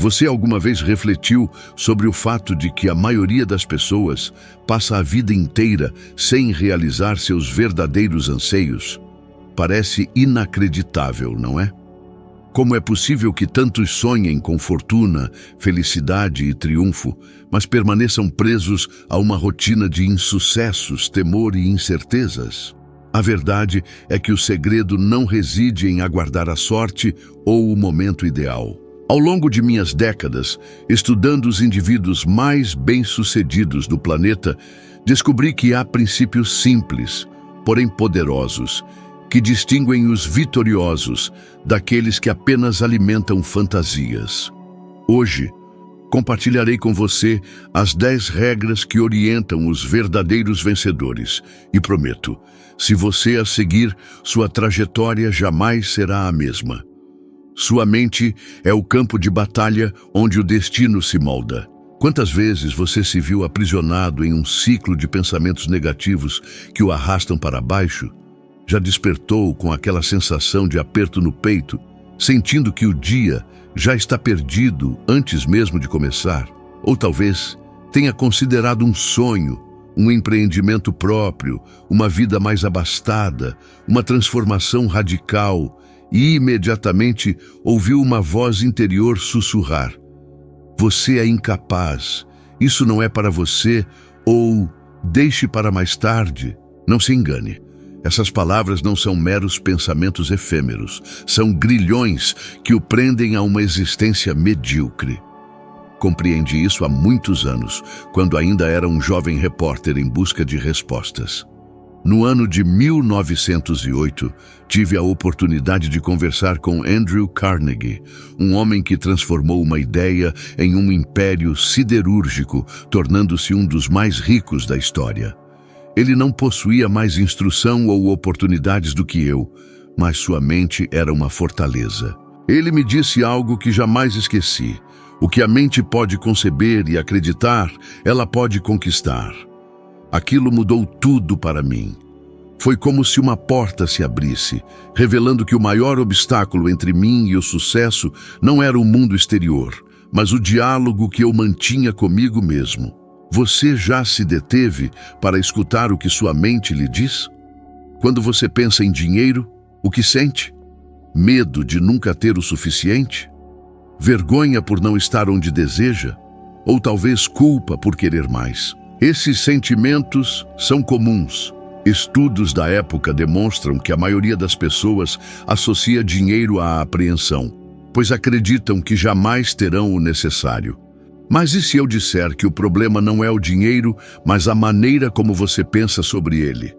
Você alguma vez refletiu sobre o fato de que a maioria das pessoas passa a vida inteira sem realizar seus verdadeiros anseios? Parece inacreditável, não é? Como é possível que tantos sonhem com fortuna, felicidade e triunfo, mas permaneçam presos a uma rotina de insucessos, temor e incertezas? A verdade é que o segredo não reside em aguardar a sorte ou o momento ideal. Ao longo de minhas décadas, estudando os indivíduos mais bem-sucedidos do planeta, descobri que há princípios simples, porém poderosos, que distinguem os vitoriosos daqueles que apenas alimentam fantasias. Hoje, compartilharei com você as 10 regras que orientam os verdadeiros vencedores. E prometo, se você as seguir, sua trajetória jamais será a mesma. Sua mente é o campo de batalha onde o destino se molda. Quantas vezes você se viu aprisionado em um ciclo de pensamentos negativos que o arrastam para baixo? Já despertou com aquela sensação de aperto no peito, sentindo que o dia já está perdido antes mesmo de começar? Ou talvez tenha considerado um sonho, um empreendimento próprio, uma vida mais abastada, uma transformação radical, e imediatamente ouviu uma voz interior sussurrar: "Você é incapaz, isso não é para você", ou "deixe para mais tarde". Não se engane. Essas palavras não são meros pensamentos efêmeros, são grilhões que o prendem a uma existência medíocre. Compreendi isso há muitos anos, quando ainda era um jovem repórter em busca de respostas. No ano de 1908, tive a oportunidade de conversar com Andrew Carnegie, um homem que transformou uma ideia em um império siderúrgico, tornando-se um dos mais ricos da história. Ele não possuía mais instrução ou oportunidades do que eu, mas sua mente era uma fortaleza. Ele me disse algo que jamais esqueci: o que a mente pode conceber e acreditar, ela pode conquistar. Aquilo mudou tudo para mim. Foi como se uma porta se abrisse, revelando que o maior obstáculo entre mim e o sucesso não era o mundo exterior, mas o diálogo que eu mantinha comigo mesmo. Você já se deteve para escutar o que sua mente lhe diz? Quando você pensa em dinheiro, o que sente? Medo de nunca ter o suficiente? Vergonha por não estar onde deseja? Ou talvez culpa por querer mais? Esses sentimentos são comuns. Estudos da época demonstram que a maioria das pessoas associa dinheiro à apreensão, pois acreditam que jamais terão o necessário. Mas e se eu disser que o problema não é o dinheiro, mas a maneira como você pensa sobre ele?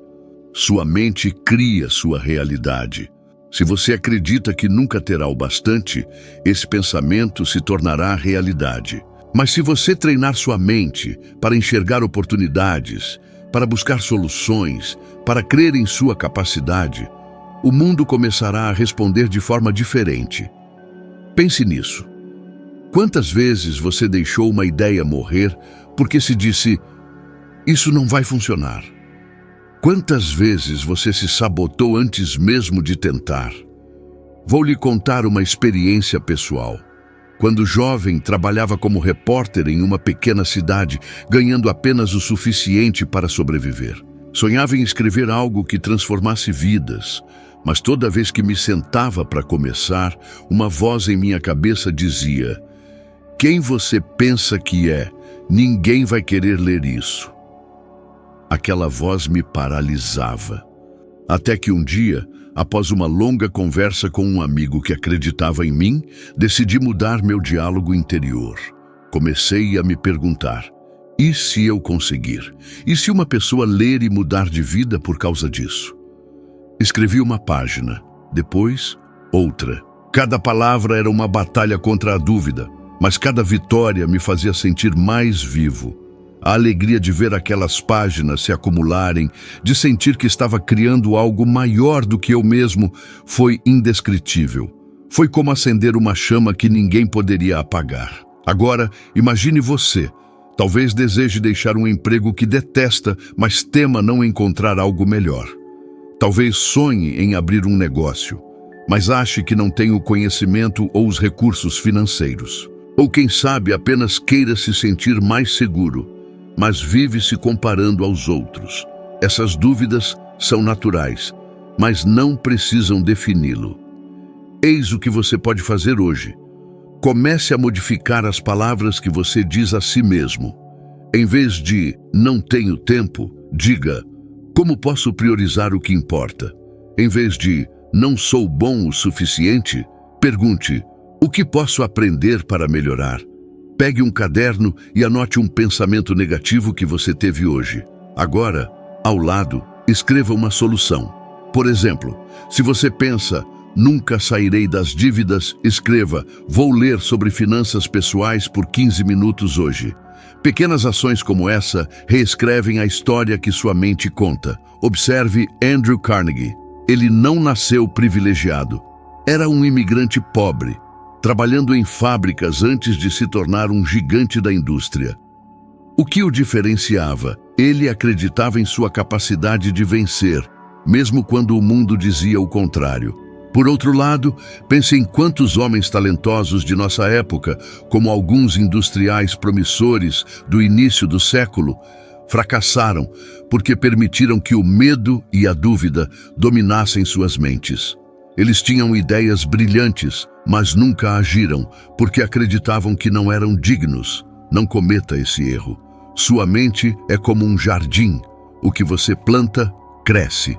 Sua mente cria sua realidade. Se você acredita que nunca terá o bastante, esse pensamento se tornará realidade. Mas se você treinar sua mente para enxergar oportunidades, para buscar soluções, para crer em sua capacidade, o mundo começará a responder de forma diferente. Pense nisso. Quantas vezes você deixou uma ideia morrer porque se disse: "Isso não vai funcionar"? Quantas vezes você se sabotou antes mesmo de tentar? Vou lhe contar uma experiência pessoal. Quando jovem, trabalhava como repórter em uma pequena cidade, ganhando apenas o suficiente para sobreviver. Sonhava em escrever algo que transformasse vidas, mas toda vez que me sentava para começar, uma voz em minha cabeça dizia: "Quem você pensa que é? Ninguém vai querer ler isso." Aquela voz me paralisava. Até que um dia, após uma longa conversa com um amigo que acreditava em mim, decidi mudar meu diálogo interior. Comecei a me perguntar: e se eu conseguir? E se uma pessoa ler e mudar de vida por causa disso? Escrevi uma página, depois outra. Cada palavra era uma batalha contra a dúvida, mas cada vitória me fazia sentir mais vivo. A alegria de ver aquelas páginas se acumularem, de sentir que estava criando algo maior do que eu mesmo, foi indescritível. Foi como acender uma chama que ninguém poderia apagar. Agora, imagine você. Talvez deseje deixar um emprego que detesta, mas tema não encontrar algo melhor. Talvez sonhe em abrir um negócio, mas ache que não tem o conhecimento ou os recursos financeiros. Ou quem sabe apenas queira se sentir mais seguro, mas vive se comparando aos outros. Essas dúvidas são naturais, mas não precisam defini-lo. Eis o que você pode fazer hoje. Comece a modificar as palavras que você diz a si mesmo. Em vez de "não tenho tempo", diga "como posso priorizar o que importa?". Em vez de "não sou bom o suficiente", pergunte "o que posso aprender para melhorar?". Pegue um caderno e anote um pensamento negativo que você teve hoje. Agora, ao lado, escreva uma solução. Por exemplo, se você pensa "nunca sairei das dívidas", escreva "vou ler sobre finanças pessoais por 15 minutos hoje". Pequenas ações como essa reescrevem a história que sua mente conta. Observe Andrew Carnegie. Ele não nasceu privilegiado. Era um imigrante pobre, trabalhando em fábricas antes de se tornar um gigante da indústria. O que o diferenciava? Ele acreditava em sua capacidade de vencer, mesmo quando o mundo dizia o contrário. Por outro lado, pense em quantos homens talentosos de nossa época, como alguns industriais promissores do início do século, fracassaram porque permitiram que o medo e a dúvida dominassem suas mentes. Eles tinham ideias brilhantes, mas nunca agiram porque acreditavam que não eram dignos. Não cometa esse erro. Sua mente é como um jardim. O que você planta, cresce.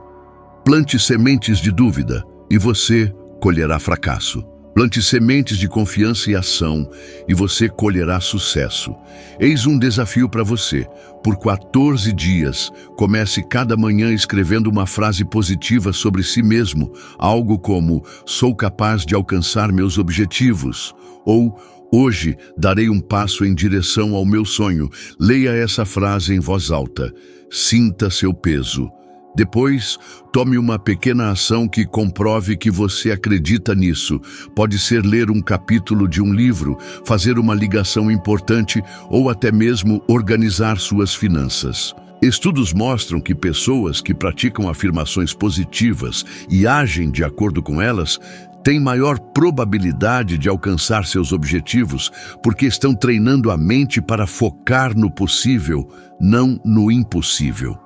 Plante sementes de dúvida e você colherá fracasso. Plante sementes de confiança e ação e você colherá sucesso. Eis um desafio para você. Por 14 dias, comece cada manhã escrevendo uma frase positiva sobre si mesmo, algo como "sou capaz de alcançar meus objetivos", ou "hoje darei um passo em direção ao meu sonho". Leia essa frase em voz alta. Sinta seu peso. Depois, tome uma pequena ação que comprove que você acredita nisso. Pode ser ler um capítulo de um livro, fazer uma ligação importante ou até mesmo organizar suas finanças. Estudos mostram que pessoas que praticam afirmações positivas e agem de acordo com elas têm maior probabilidade de alcançar seus objetivos porque estão treinando a mente para focar no possível, não no impossível.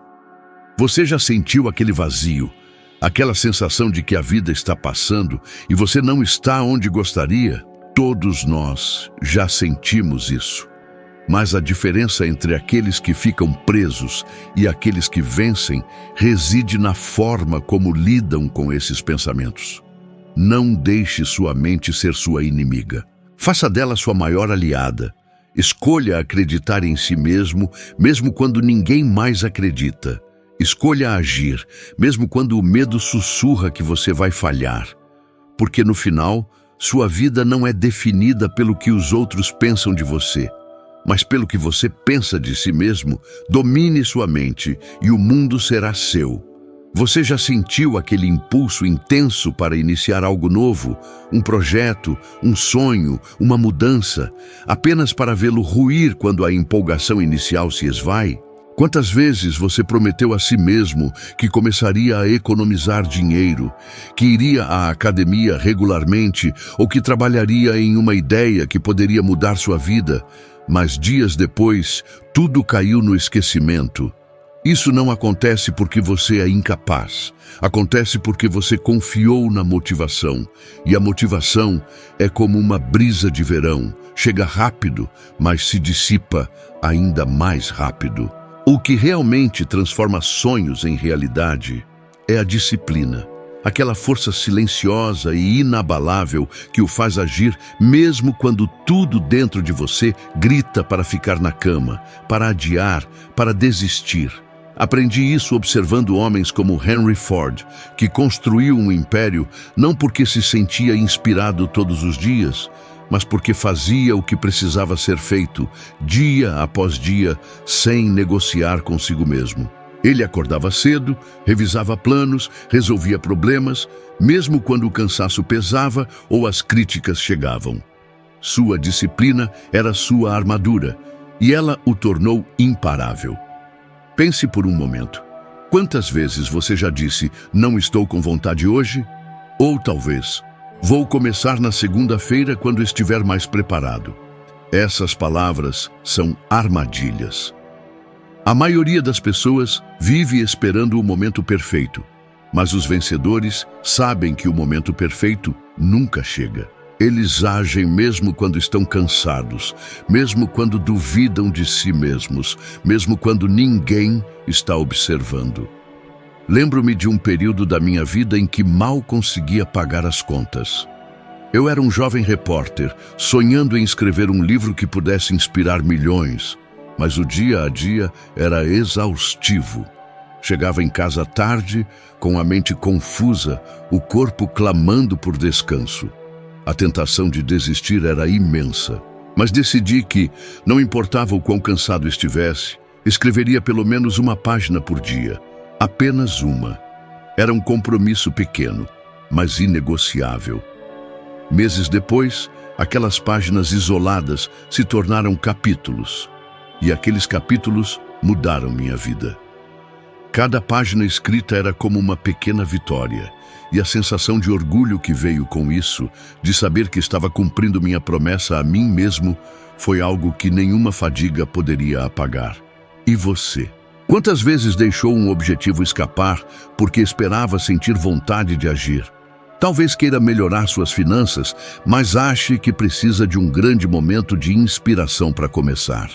Você já sentiu aquele vazio, aquela sensação de que a vida está passando e você não está onde gostaria? Todos nós já sentimos isso. Mas a diferença entre aqueles que ficam presos e aqueles que vencem reside na forma como lidam com esses pensamentos. Não deixe sua mente ser sua inimiga. Faça dela sua maior aliada. Escolha acreditar em si mesmo, mesmo quando ninguém mais acredita. Escolha agir, mesmo quando o medo sussurra que você vai falhar. Porque no final, sua vida não é definida pelo que os outros pensam de você, mas pelo que você pensa de si mesmo. Domine sua mente e o mundo será seu. Você já sentiu aquele impulso intenso para iniciar algo novo, um projeto, um sonho, uma mudança, apenas para vê-lo ruir quando a empolgação inicial se esvai? Quantas vezes você prometeu a si mesmo que começaria a economizar dinheiro, que iria à academia regularmente ou que trabalharia em uma ideia que poderia mudar sua vida, mas dias depois tudo caiu no esquecimento? Isso não acontece porque você é incapaz. Acontece porque você confiou na motivação. E a motivação é como uma brisa de verão. Chega rápido, mas se dissipa ainda mais rápido. O que realmente transforma sonhos em realidade é a disciplina. Aquela força silenciosa e inabalável que o faz agir mesmo quando tudo dentro de você grita para ficar na cama, para adiar, para desistir. Aprendi isso observando homens como Henry Ford, que construiu um império não porque se sentia inspirado todos os dias, mas porque fazia o que precisava ser feito, dia após dia, sem negociar consigo mesmo. Ele acordava cedo, revisava planos, resolvia problemas, mesmo quando o cansaço pesava ou as críticas chegavam. Sua disciplina era sua armadura, e ela o tornou imparável. Pense por um momento. Quantas vezes você já disse, não estou com vontade hoje? Ou talvez, vou começar na segunda-feira quando estiver mais preparado. Essas palavras são armadilhas. A maioria das pessoas vive esperando o momento perfeito, mas os vencedores sabem que o momento perfeito nunca chega. Eles agem mesmo quando estão cansados, mesmo quando duvidam de si mesmos, mesmo quando ninguém está observando. Lembro-me de um período da minha vida em que mal conseguia pagar as contas. Eu era um jovem repórter, sonhando em escrever um livro que pudesse inspirar milhões, mas o dia a dia era exaustivo. Chegava em casa tarde, com a mente confusa, o corpo clamando por descanso. A tentação de desistir era imensa, mas decidi que, não importava o quão cansado estivesse, escreveria pelo menos uma página por dia. Apenas uma. Era um compromisso pequeno, mas inegociável. Meses depois, aquelas páginas isoladas se tornaram capítulos, e aqueles capítulos mudaram minha vida. Cada página escrita era como uma pequena vitória, e a sensação de orgulho que veio com isso, de saber que estava cumprindo minha promessa a mim mesmo, foi algo que nenhuma fadiga poderia apagar. E você? Quantas vezes deixou um objetivo escapar porque esperava sentir vontade de agir? Talvez queira melhorar suas finanças, mas ache que precisa de um grande momento de inspiração para começar.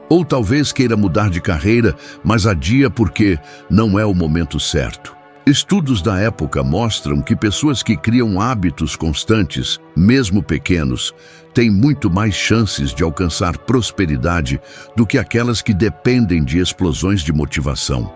Ou talvez queira mudar de carreira, mas adia porque não é o momento certo. Estudos da época mostram que pessoas que criam hábitos constantes, mesmo pequenos, têm muito mais chances de alcançar prosperidade do que aquelas que dependem de explosões de motivação.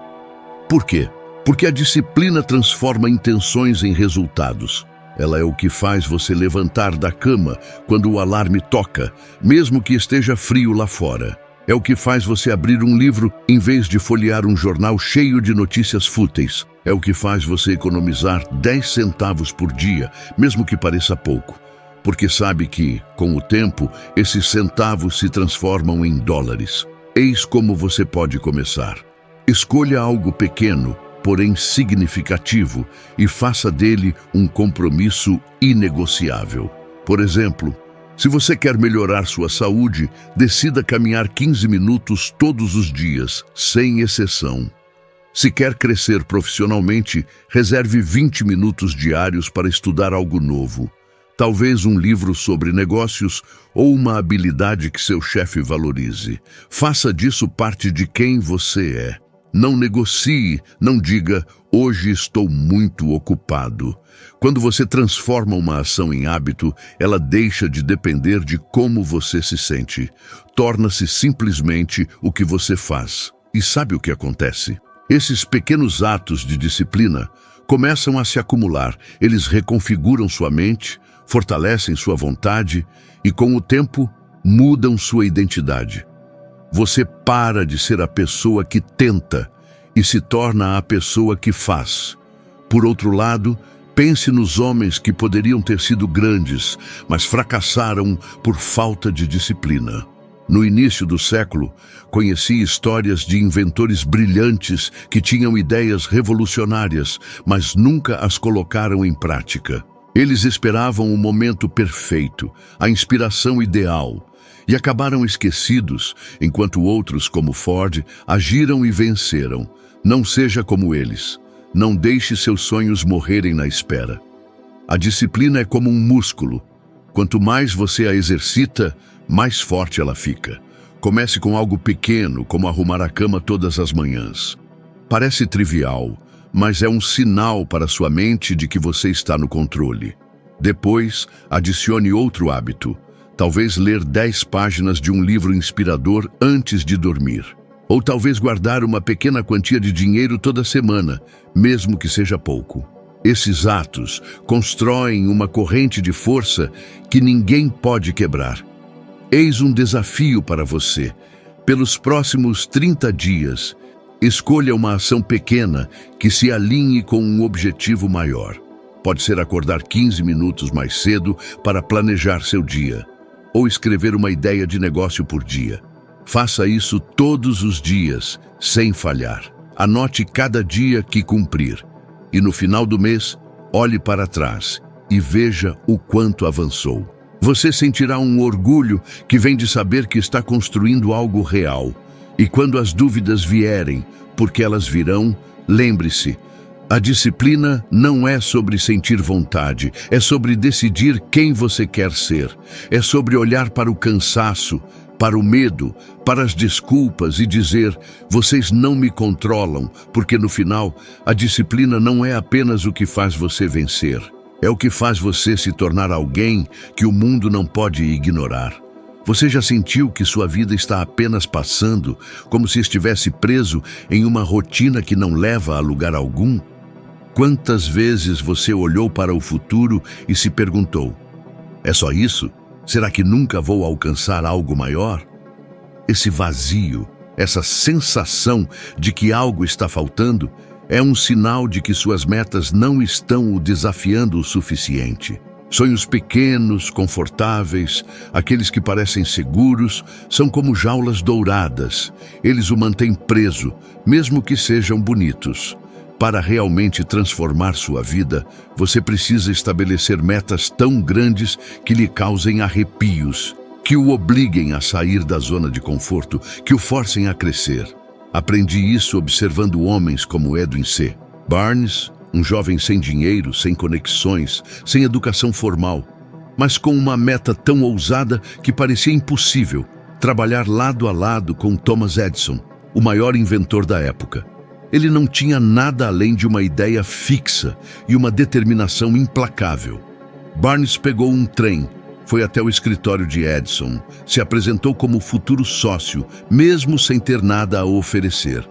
Por quê? Porque a disciplina transforma intenções em resultados. Ela é o que faz você levantar da cama quando o alarme toca, mesmo que esteja frio lá fora. É o que faz você abrir um livro em vez de folhear um jornal cheio de notícias fúteis. É o que faz você economizar 10 centavos por dia, mesmo que pareça pouco. Porque sabe que, com o tempo, esses centavos se transformam em dólares. Eis como você pode começar. Escolha algo pequeno, porém significativo, e faça dele um compromisso inegociável. Por exemplo, se você quer melhorar sua saúde, decida caminhar 15 minutos todos os dias, sem exceção. Se quer crescer profissionalmente, reserve 20 minutos diários para estudar algo novo. Talvez um livro sobre negócios ou uma habilidade que seu chefe valorize. Faça disso parte de quem você é. Não negocie, não diga, hoje estou muito ocupado. Quando você transforma uma ação em hábito, ela deixa de depender de como você se sente. Torna-se simplesmente o que você faz. E sabe o que acontece? Esses pequenos atos de disciplina começam a se acumular. Eles reconfiguram sua mente, fortalecem sua vontade e, com o tempo, mudam sua identidade. Você para de ser a pessoa que tenta e se torna a pessoa que faz. Por outro lado, pense nos homens que poderiam ter sido grandes, mas fracassaram por falta de disciplina. No início do século, conheci histórias de inventores brilhantes que tinham ideias revolucionárias, mas nunca as colocaram em prática. Eles esperavam o momento perfeito, a inspiração ideal, e acabaram esquecidos, enquanto outros, como Ford, agiram e venceram. Não seja como eles. Não deixe seus sonhos morrerem na espera. A disciplina é como um músculo. Quanto mais você a exercita, mais forte ela fica. Comece com algo pequeno, como arrumar a cama todas as manhãs. Parece trivial, mas é um sinal para sua mente de que você está no controle. Depois, adicione outro hábito. Talvez ler 10 páginas de um livro inspirador antes de dormir. Ou talvez guardar uma pequena quantia de dinheiro toda semana, mesmo que seja pouco. Esses atos constroem uma corrente de força que ninguém pode quebrar. Eis um desafio para você. Pelos próximos 30 dias, escolha uma ação pequena que se alinhe com um objetivo maior. Pode ser acordar 15 minutos mais cedo para planejar seu dia, ou escrever uma ideia de negócio por dia. Faça isso todos os dias, sem falhar. Anote cada dia que cumprir. E no final do mês, olhe para trás e veja o quanto avançou. Você sentirá um orgulho que vem de saber que está construindo algo real. E quando as dúvidas vierem, porque elas virão, lembre-se, a disciplina não é sobre sentir vontade, é sobre decidir quem você quer ser. É sobre olhar para o cansaço, para o medo, para as desculpas e dizer: vocês não me controlam, porque no final, a disciplina não é apenas o que faz você vencer. É o que faz você se tornar alguém que o mundo não pode ignorar. Você já sentiu que sua vida está apenas passando, como se estivesse preso em uma rotina que não leva a lugar algum? Quantas vezes você olhou para o futuro e se perguntou: é só isso? Será que nunca vou alcançar algo maior? Esse vazio, essa sensação de que algo está faltando, é um sinal de que suas metas não estão o desafiando o suficiente. Sonhos pequenos, confortáveis, aqueles que parecem seguros, são como jaulas douradas. Eles o mantêm preso, mesmo que sejam bonitos. Para realmente transformar sua vida, você precisa estabelecer metas tão grandes que lhe causem arrepios, que o obriguem a sair da zona de conforto, que o forcem a crescer. Aprendi isso observando homens como Edwin C. Barnes, um jovem sem dinheiro, sem conexões, sem educação formal, mas com uma meta tão ousada que parecia impossível: trabalhar lado a lado com Thomas Edison, o maior inventor da época. Ele não tinha nada além de uma ideia fixa e uma determinação implacável. Barnes pegou um trem, foi até o escritório de Edison, se apresentou como futuro sócio, mesmo sem ter nada a oferecer.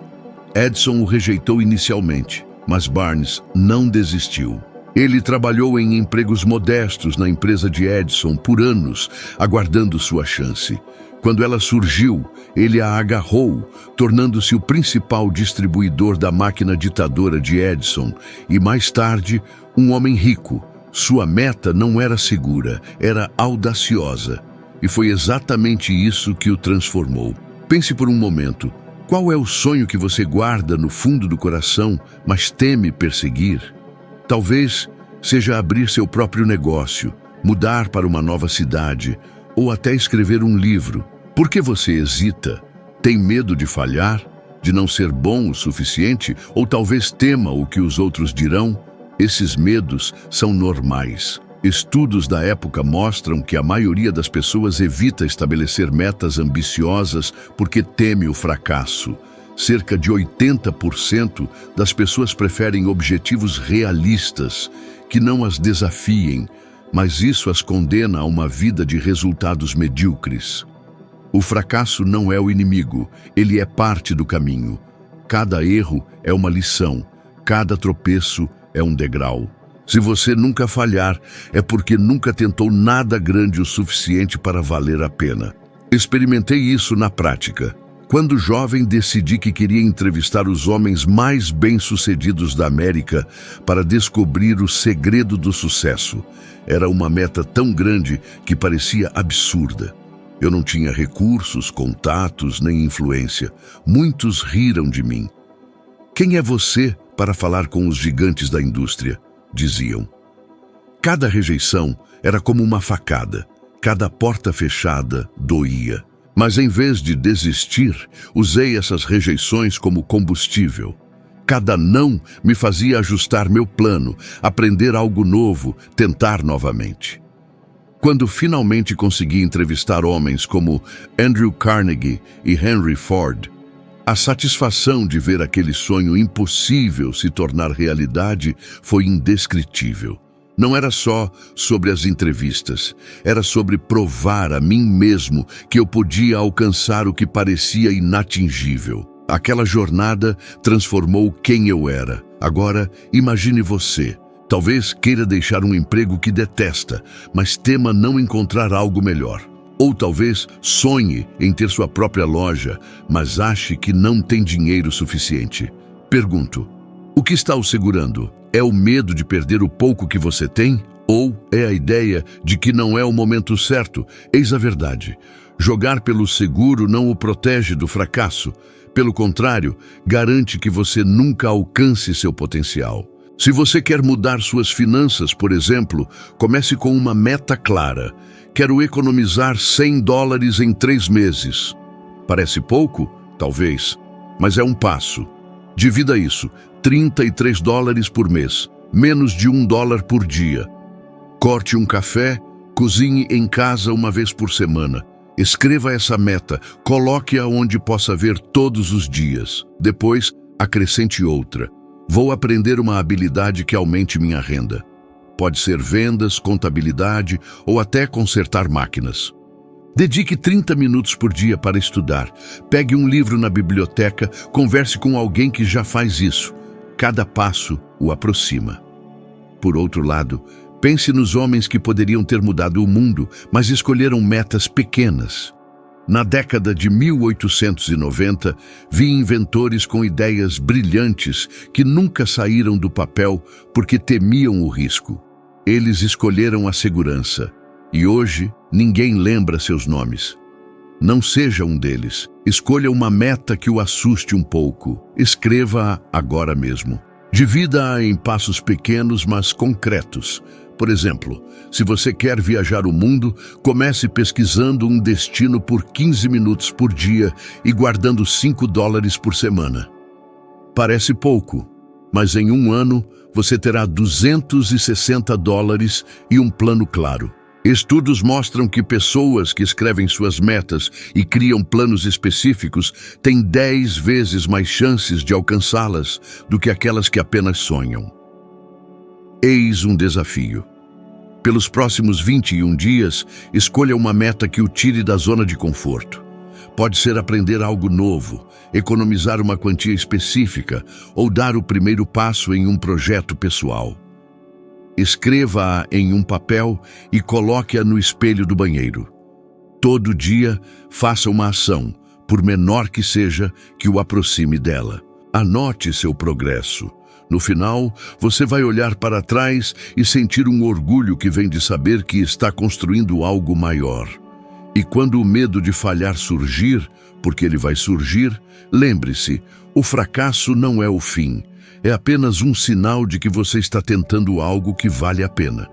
Edison o rejeitou inicialmente, mas Barnes não desistiu. Ele trabalhou em empregos modestos na empresa de Edison por anos, aguardando sua chance. Quando ela surgiu, ele a agarrou, tornando-se o principal distribuidor da máquina ditadora de Edison e, mais tarde, um homem rico. Sua meta não era segura, era audaciosa. E foi exatamente isso que o transformou. Pense por um momento. Qual é o sonho que você guarda no fundo do coração, mas teme perseguir? Talvez seja abrir seu próprio negócio, mudar para uma nova cidade, ou até escrever um livro. Por que você hesita? Tem medo de falhar? De não ser bom o suficiente? Ou talvez tema o que os outros dirão? Esses medos são normais. Estudos da época mostram que a maioria das pessoas evita estabelecer metas ambiciosas porque teme o fracasso. Cerca de 80% das pessoas preferem objetivos realistas, que não as desafiem, mas isso as condena a uma vida de resultados medíocres. O fracasso não é o inimigo, ele é parte do caminho. Cada erro é uma lição, cada tropeço é um degrau. Se você nunca falhar, é porque nunca tentou nada grande o suficiente para valer a pena. Experimentei isso na prática. Quando jovem, decidi que queria entrevistar os homens mais bem-sucedidos da América para descobrir o segredo do sucesso. Era uma meta tão grande que parecia absurda. Eu não tinha recursos, contatos, nem influência. Muitos riram de mim. Quem é você para falar com os gigantes da indústria? Diziam. Cada rejeição era como uma facada. Cada porta fechada doía. Mas em vez de desistir, usei essas rejeições como combustível. Cada não me fazia ajustar meu plano, aprender algo novo, tentar novamente. Quando finalmente consegui entrevistar homens como Andrew Carnegie e Henry Ford, a satisfação de ver aquele sonho impossível se tornar realidade foi indescritível. Não era só sobre as entrevistas, era sobre provar a mim mesmo que eu podia alcançar o que parecia inatingível. Aquela jornada transformou quem eu era. Agora, imagine você. Talvez queira deixar um emprego que detesta, mas tema não encontrar algo melhor. Ou talvez sonhe em ter sua própria loja, mas ache que não tem dinheiro suficiente. Pergunto, o que está o segurando? É o medo de perder o pouco que você tem? Ou é a ideia de que não é o momento certo? Eis a verdade. Jogar pelo seguro não o protege do fracasso. Pelo contrário, garante que você nunca alcance seu potencial. Se você quer mudar suas finanças, por exemplo, comece com uma meta clara. Quero economizar $100 em 3 meses. Parece pouco? Talvez. Mas é um passo. Divida isso, $33 por mês, menos de $1 por dia. Corte um café, cozinhe em casa uma vez por semana. Escreva essa meta, coloque-a onde possa ver todos os dias. Depois, acrescente outra. Vou aprender uma habilidade que aumente minha renda. Pode ser vendas, contabilidade ou até consertar máquinas. Dedique 30 minutos por dia para estudar. Pegue um livro na biblioteca, converse com alguém que já faz isso. Cada passo o aproxima. Por outro lado, pense nos homens que poderiam ter mudado o mundo, mas escolheram metas pequenas. Na década de 1890, vi inventores com ideias brilhantes que nunca saíram do papel porque temiam o risco. Eles escolheram a segurança. E hoje, ninguém lembra seus nomes. Não seja um deles. Escolha uma meta que o assuste um pouco. Escreva-a agora mesmo. Divida-a em passos pequenos, mas concretos. Por exemplo, se você quer viajar o mundo, comece pesquisando um destino por 15 minutos por dia e guardando $5 por semana. Parece pouco, mas em um ano você terá $260 e um plano claro. Estudos mostram que pessoas que escrevem suas metas e criam planos específicos têm 10 vezes mais chances de alcançá-las do que aquelas que apenas sonham. Eis um desafio. Pelos próximos 21 dias, escolha uma meta que o tire da zona de conforto. Pode ser aprender algo novo, economizar uma quantia específica ou dar o primeiro passo em um projeto pessoal. Escreva-a em um papel e coloque-a no espelho do banheiro. Todo dia, faça uma ação, por menor que seja, que o aproxime dela. Anote seu progresso. No final, você vai olhar para trás e sentir um orgulho que vem de saber que está construindo algo maior. E quando o medo de falhar surgir, porque ele vai surgir, lembre-se, o fracasso não é o fim. É apenas um sinal de que você está tentando algo que vale a pena.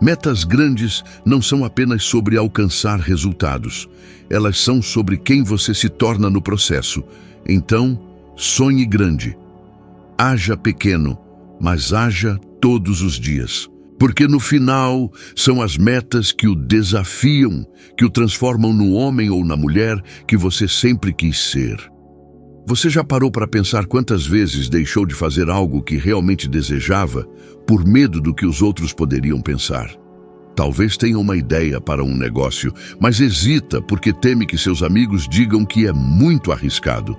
Metas grandes não são apenas sobre alcançar resultados. Elas são sobre quem você se torna no processo. Então, sonhe grande. Haja pequeno, mas haja todos os dias. Porque no final, são as metas que o desafiam, que o transformam no homem ou na mulher que você sempre quis ser. Você já parou para pensar quantas vezes deixou de fazer algo que realmente desejava, por medo do que os outros poderiam pensar? Talvez tenha uma ideia para um negócio, mas hesita porque teme que seus amigos digam que é muito arriscado.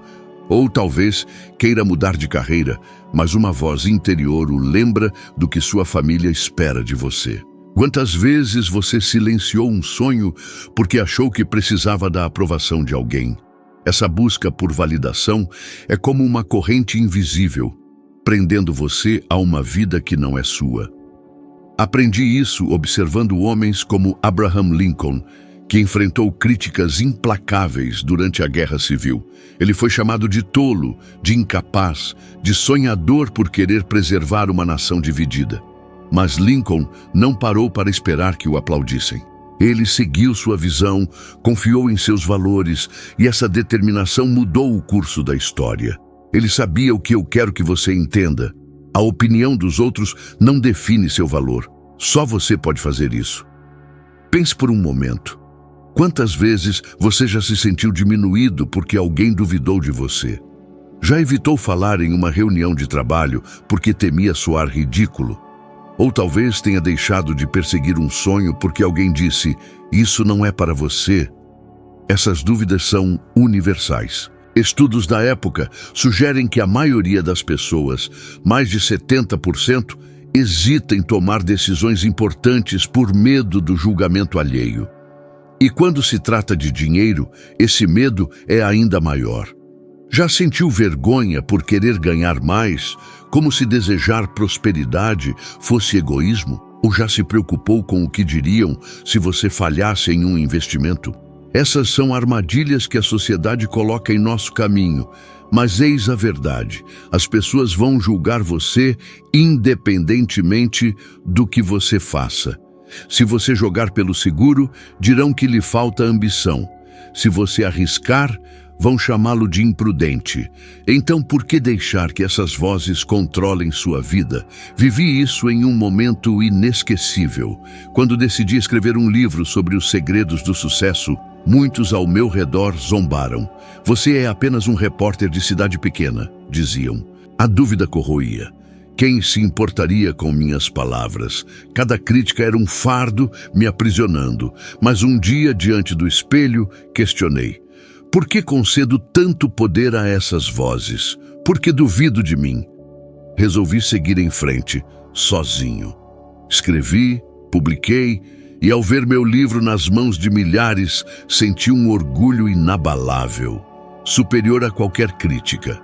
Ou talvez queira mudar de carreira, mas uma voz interior o lembra do que sua família espera de você. Quantas vezes você silenciou um sonho porque achou que precisava da aprovação de alguém? Essa busca por validação é como uma corrente invisível, prendendo você a uma vida que não é sua. Aprendi isso observando homens como Abraham Lincoln, que enfrentou críticas implacáveis durante a Guerra Civil. Ele foi chamado de tolo, de incapaz, de sonhador por querer preservar uma nação dividida. Mas Lincoln não parou para esperar que o aplaudissem. Ele seguiu sua visão, confiou em seus valores e essa determinação mudou o curso da história. Ele sabia o que eu quero que você entenda. A opinião dos outros não define seu valor. Só você pode fazer isso. Pense por um momento. Quantas vezes você já se sentiu diminuído porque alguém duvidou de você? Já evitou falar em uma reunião de trabalho porque temia soar ridículo? Ou talvez tenha deixado de perseguir um sonho porque alguém disse, isso não é para você? Essas dúvidas são universais. Estudos da época sugerem que a maioria das pessoas, mais de 70%, hesita em tomar decisões importantes por medo do julgamento alheio. E quando se trata de dinheiro, esse medo é ainda maior. Já sentiu vergonha por querer ganhar mais, como se desejar prosperidade fosse egoísmo? Ou já se preocupou com o que diriam se você falhasse em um investimento? Essas são armadilhas que a sociedade coloca em nosso caminho, Mas eis a verdade: as pessoas vão julgar você independentemente do que você faça. Se você jogar pelo seguro, dirão que lhe falta ambição. Se você arriscar, vão chamá-lo de imprudente. Então, por que deixar que essas vozes controlem sua vida? Vivi isso em um momento inesquecível. Quando decidi escrever um livro sobre os segredos do sucesso, muitos ao meu redor zombaram. Você é apenas um repórter de cidade pequena, diziam. A dúvida corroía. Quem se importaria com minhas palavras? Cada crítica era um fardo me aprisionando. Mas um dia, diante do espelho, questionei: por que concedo tanto poder a essas vozes? Por que duvido de mim? Resolvi seguir em frente, sozinho. Escrevi, publiquei, e ao ver meu livro nas mãos de milhares, senti um orgulho inabalável, superior a qualquer crítica.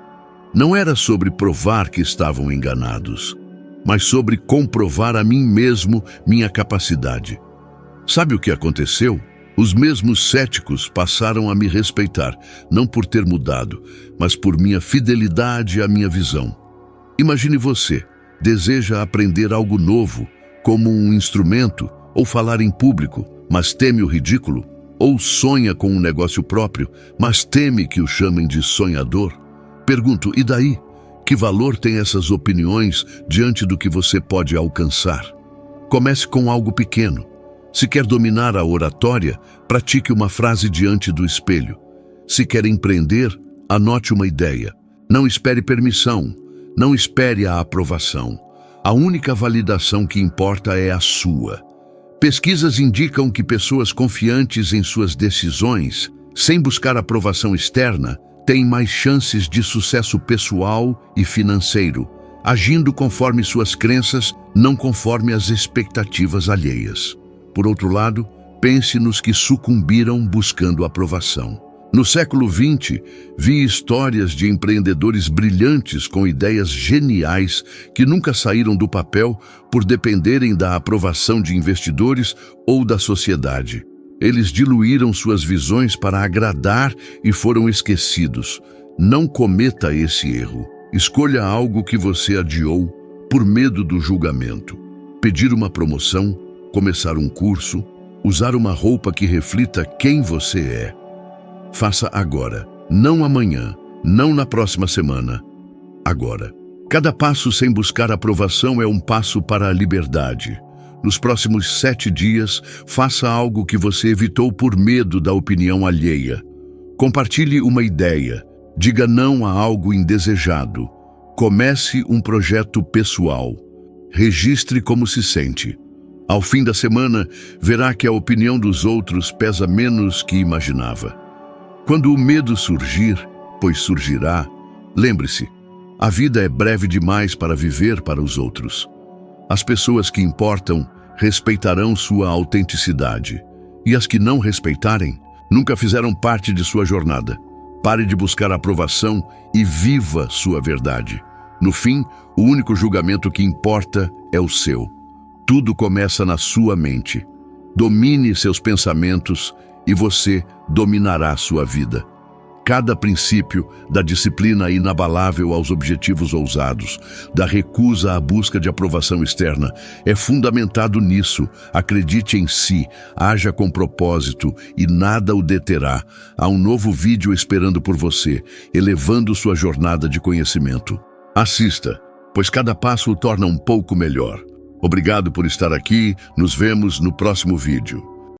Não era sobre provar que estavam enganados, mas sobre comprovar a mim mesmo minha capacidade. Sabe o que aconteceu? Os mesmos céticos passaram a me respeitar, não por ter mudado, mas por minha fidelidade à minha visão. Imagine você, deseja aprender algo novo, como um instrumento, ou falar em público, mas teme o ridículo, ou sonha com um negócio próprio, mas teme que o chamem de sonhador. Pergunto, e daí? Que valor tem essas opiniões diante do que você pode alcançar? Comece com algo pequeno. Se quer dominar a oratória, pratique uma frase diante do espelho. Se quer empreender, anote uma ideia. Não espere permissão, não espere a aprovação. A única validação que importa é a sua. Pesquisas indicam que pessoas confiantes em suas decisões, sem buscar aprovação externa, têm mais chances de sucesso pessoal e financeiro, agindo conforme suas crenças, não conforme as expectativas alheias. Por outro lado, pense nos que sucumbiram buscando aprovação. No século XX, vi histórias de empreendedores brilhantes com ideias geniais que nunca saíram do papel por dependerem da aprovação de investidores ou da sociedade. Eles diluíram suas visões para agradar e foram esquecidos. Não cometa esse erro. Escolha algo que você adiou por medo do julgamento. Pedir uma promoção, começar um curso, usar uma roupa que reflita quem você é. Faça agora, não amanhã, não na próxima semana. Agora. Cada passo sem buscar aprovação é um passo para a liberdade. Nos próximos 7 dias, faça algo que você evitou por medo da opinião alheia. Compartilhe uma ideia. Diga não a algo indesejado. Comece um projeto pessoal. Registre como se sente. Ao fim da semana, verá que a opinião dos outros pesa menos que imaginava. Quando o medo surgir, pois surgirá, lembre-se, a vida é breve demais para viver para os outros. As pessoas que importam respeitarão sua autenticidade, e as que não respeitarem nunca fizeram parte de sua jornada. Pare de buscar aprovação e viva sua verdade. No fim, o único julgamento que importa é o seu. Tudo começa na sua mente. Domine seus pensamentos e você dominará sua vida. Cada princípio, da disciplina inabalável aos objetivos ousados, da recusa à busca de aprovação externa, é fundamentado nisso. Acredite em si, haja com propósito e nada o deterá. Há um novo vídeo esperando por você, elevando sua jornada de conhecimento. Assista, pois cada passo o torna um pouco melhor. Obrigado por estar aqui, nos vemos no próximo vídeo.